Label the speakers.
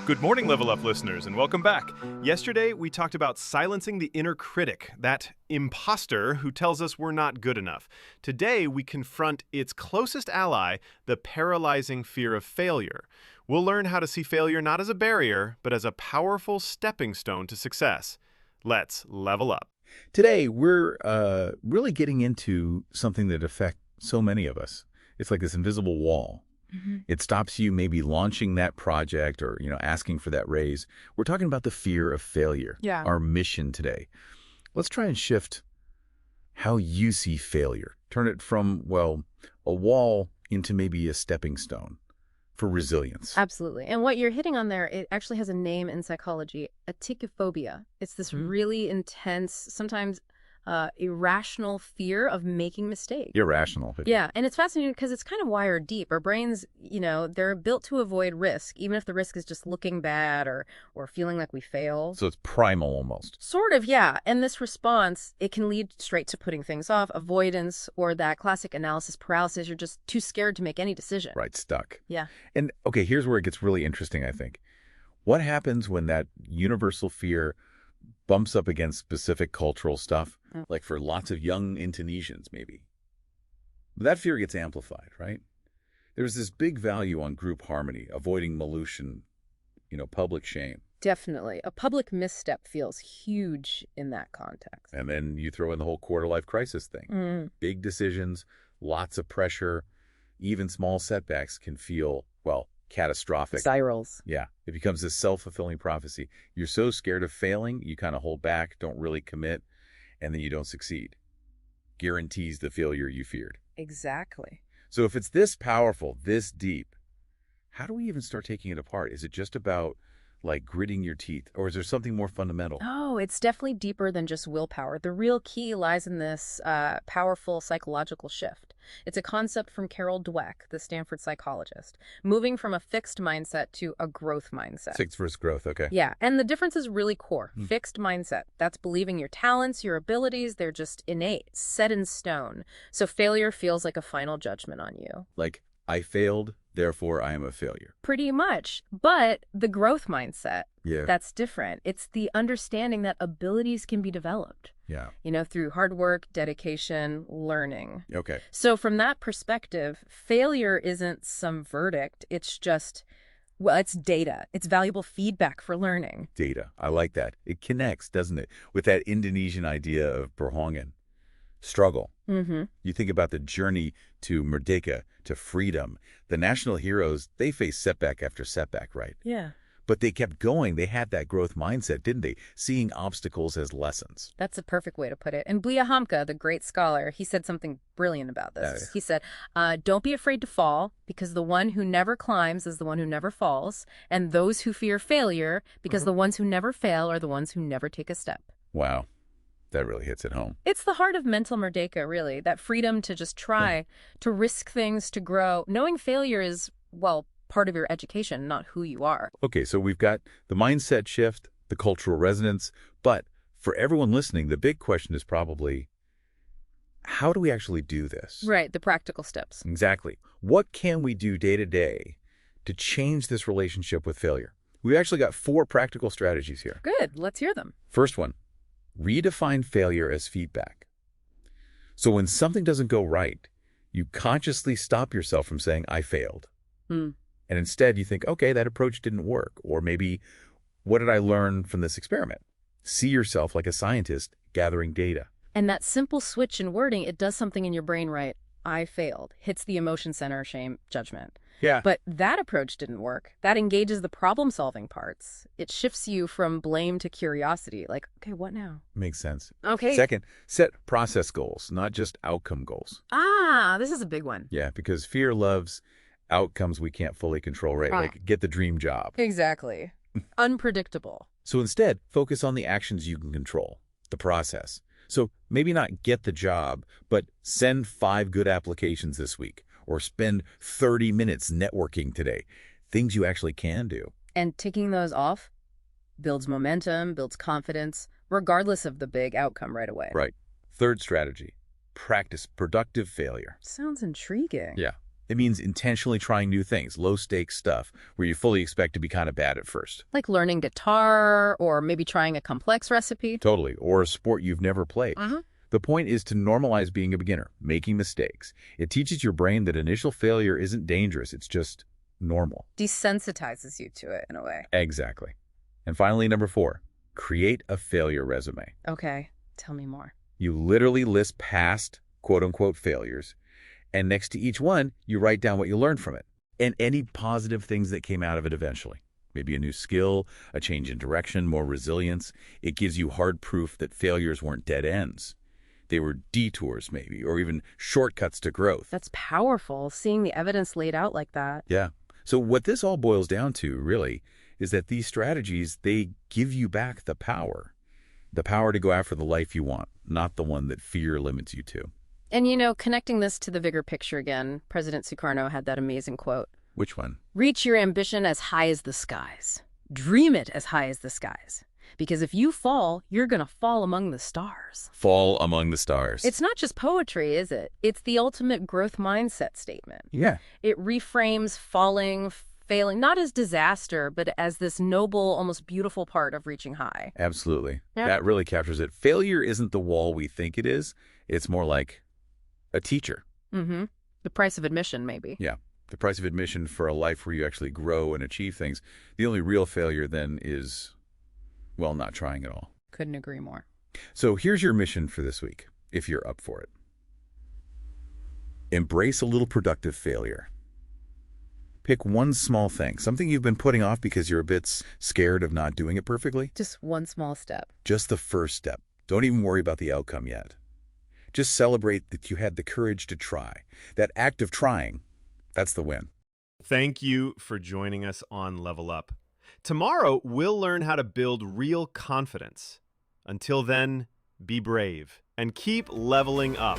Speaker 1: Good morning, Level Up listeners, and welcome back. Yesterday, we talked about silencing the inner critic, that imposter who tells us we're not good enough. Today, we confront its closest ally, the paralyzing fear of failure. We'll learn how to see failure not as a barrier, but as a powerful stepping stone to success. Let's level up.
Speaker 2: Today, we're really getting into something that affects so many of us. It's like this invisible wall. It stops you maybe launching that project or, asking for that raise. We're talking about the fear of failure, our mission today. Let's try and shift how you see failure. Turn it from, a wall into maybe a stepping stone for resilience.
Speaker 3: Absolutely. And what you're hitting on there, it actually has a name in psychology, acticophobia. It's this really intense, sometimes irrational fear of making mistakes.
Speaker 2: Irrational.
Speaker 3: Yeah, and it's fascinating because it's kind of wired deep. Our brains, they're built to avoid risk, even if the risk is just looking bad or feeling like we fail.
Speaker 2: So it's primal almost.
Speaker 3: Sort of, yeah. And this response, it can lead straight to putting things off, avoidance, or that classic analysis paralysis. You're just too scared to make any decision.
Speaker 2: Right, stuck.
Speaker 3: Yeah.
Speaker 2: And, okay, here's where it gets really interesting, I think. What happens when that universal fear bumps up against specific cultural stuff, like for lots of young Indonesians, maybe? That fear gets amplified, right? There's this big value on group harmony, avoiding malicious, public shame.
Speaker 3: Definitely. A public misstep feels huge in that context.
Speaker 2: And then you throw in the whole quarter-life crisis thing. Big decisions, lots of pressure, even small setbacks can feel, catastrophic.
Speaker 3: Spirals.
Speaker 2: Yeah. It becomes this self-fulfilling prophecy. You're so scared of failing, you kind of hold back, don't really commit, and then you don't succeed. Guarantees the failure you feared.
Speaker 3: Exactly.
Speaker 2: So if it's this powerful, this deep, how do we even start taking it apart? Is it just about gritting your teeth, or is there something more fundamental?
Speaker 3: Oh, it's definitely deeper than just willpower. The real key lies in this powerful psychological shift. It's a concept from Carol Dweck, the Stanford psychologist, moving from a fixed mindset to a growth mindset.
Speaker 2: Fixed versus growth, okay.
Speaker 3: Yeah, and the difference is really core. Fixed mindset, that's believing your talents, your abilities, they're just innate, set in stone. So failure feels like a final judgment on you.
Speaker 2: Like, I failed, therefore I am a failure.
Speaker 3: Pretty much. But the growth mindset,
Speaker 2: Yeah.
Speaker 3: that's different. It's the understanding that abilities can be developed.
Speaker 2: Yeah.
Speaker 3: Through hard work, dedication, learning.
Speaker 2: Okay.
Speaker 3: So from that perspective, failure isn't some verdict. It's just, it's data. It's valuable feedback for learning.
Speaker 2: Data. I like that. It connects, doesn't it, with that Indonesian idea of perjuangan. Struggle. You think about the journey to merdeka, to freedom. The national heroes, they faced setback after setback, right?
Speaker 3: Yeah.
Speaker 2: But they kept going. They had that growth mindset, didn't they? Seeing obstacles as lessons.
Speaker 3: That's a perfect way to put it. And Buya Hamka, the great scholar, he said something brilliant about this. He said, don't be afraid to fall, because the one who never climbs is the one who never falls. And those who fear failure, because the ones who never fail are the ones who never take a step.
Speaker 2: Wow. That really hits it home.
Speaker 3: It's the heart of mental merdeka, really. That freedom to just try, to risk things, to grow. Knowing failure is, part of your education, not who you are.
Speaker 2: Okay, so we've got the mindset shift, the cultural resonance, but for everyone listening, the big question is probably, how do we actually do this?
Speaker 3: Right, the practical steps.
Speaker 2: Exactly. What can we do day to day to change this relationship with failure? We've actually got 4 practical strategies here.
Speaker 3: Good, let's hear them.
Speaker 2: First one, redefine failure as feedback. So when something doesn't go right, you consciously stop yourself from saying, I failed. And instead you think, okay, that approach didn't work. Or maybe, what did I learn from this experiment? See yourself like a scientist gathering data.
Speaker 3: And that simple switch in wording, it does something in your brain, right? I failed. Hits the emotion center, shame, judgment.
Speaker 2: Yeah.
Speaker 3: But that approach didn't work. That engages the problem-solving parts. It shifts you from blame to curiosity. Like, okay, what now?
Speaker 2: Makes sense.
Speaker 3: Okay.
Speaker 2: Second, set process goals, not just outcome goals.
Speaker 3: This is a big one.
Speaker 2: Yeah, because fear loves outcomes we can't fully control, right? Like, get the dream job.
Speaker 3: Exactly. Unpredictable.
Speaker 2: So instead, focus on the actions you can control, the process. So maybe not get the job, but send 5 good applications this week, or spend 30 minutes networking today. Things you actually can do.
Speaker 3: And ticking those off builds momentum, builds confidence, regardless of the big outcome right away.
Speaker 2: Right. Third strategy, practice productive failure.
Speaker 3: Sounds intriguing.
Speaker 2: Yeah. It means intentionally trying new things, low-stakes stuff, where you fully expect to be kind of bad at first.
Speaker 3: Like learning guitar or maybe trying a complex recipe.
Speaker 2: Totally. Or a sport you've never played. The point is to normalize being a beginner, making mistakes. It teaches your brain that initial failure isn't dangerous. It's just normal.
Speaker 3: Desensitizes you to it in a way.
Speaker 2: Exactly. And finally, number 4, create a failure resume.
Speaker 3: Okay, tell me more.
Speaker 2: You literally list past quote-unquote failures, and next to each one, you write down what you learned from it and any positive things that came out of it eventually. Maybe a new skill, a change in direction, more resilience. It gives you hard proof that failures weren't dead ends. They were detours maybe, or even shortcuts to growth.
Speaker 3: That's powerful, seeing the evidence laid out like that.
Speaker 2: Yeah. So what this all boils down to, really, is that these strategies, they give you back the power to go after the life you want, not the one that fear limits you to.
Speaker 3: And, you know, connecting this to the bigger picture again, President Sukarno had that amazing quote.
Speaker 2: Which one?
Speaker 3: Reach your ambition as high as the skies. Dream it as high as the skies. Because if you fall, you're going to fall among the stars.
Speaker 2: Fall among the stars.
Speaker 3: It's not just poetry, is it? It's the ultimate growth mindset statement.
Speaker 2: Yeah.
Speaker 3: It reframes falling, failing, not as disaster, but as this noble, almost beautiful part of reaching high.
Speaker 2: Absolutely.
Speaker 3: Yep.
Speaker 2: That really captures it. Failure isn't the wall we think it is. It's more like a teacher.
Speaker 3: Mm-hmm. The price of admission, maybe.
Speaker 2: Yeah. The price of admission for a life where you actually grow and achieve things. The only real failure then is, well, not trying at all.
Speaker 3: Couldn't agree more.
Speaker 2: So here's your mission for this week, if you're up for it. Embrace a little productive failure. Pick one small thing, something you've been putting off because you're a bit scared of not doing it perfectly.
Speaker 3: Just one small step.
Speaker 2: Just the first step. Don't even worry about the outcome yet. Just celebrate that you had the courage to try. That act of trying, that's the win.
Speaker 1: Thank you for joining us on Level Up. Tomorrow, we'll learn how to build real confidence. Until then, be brave and keep leveling up.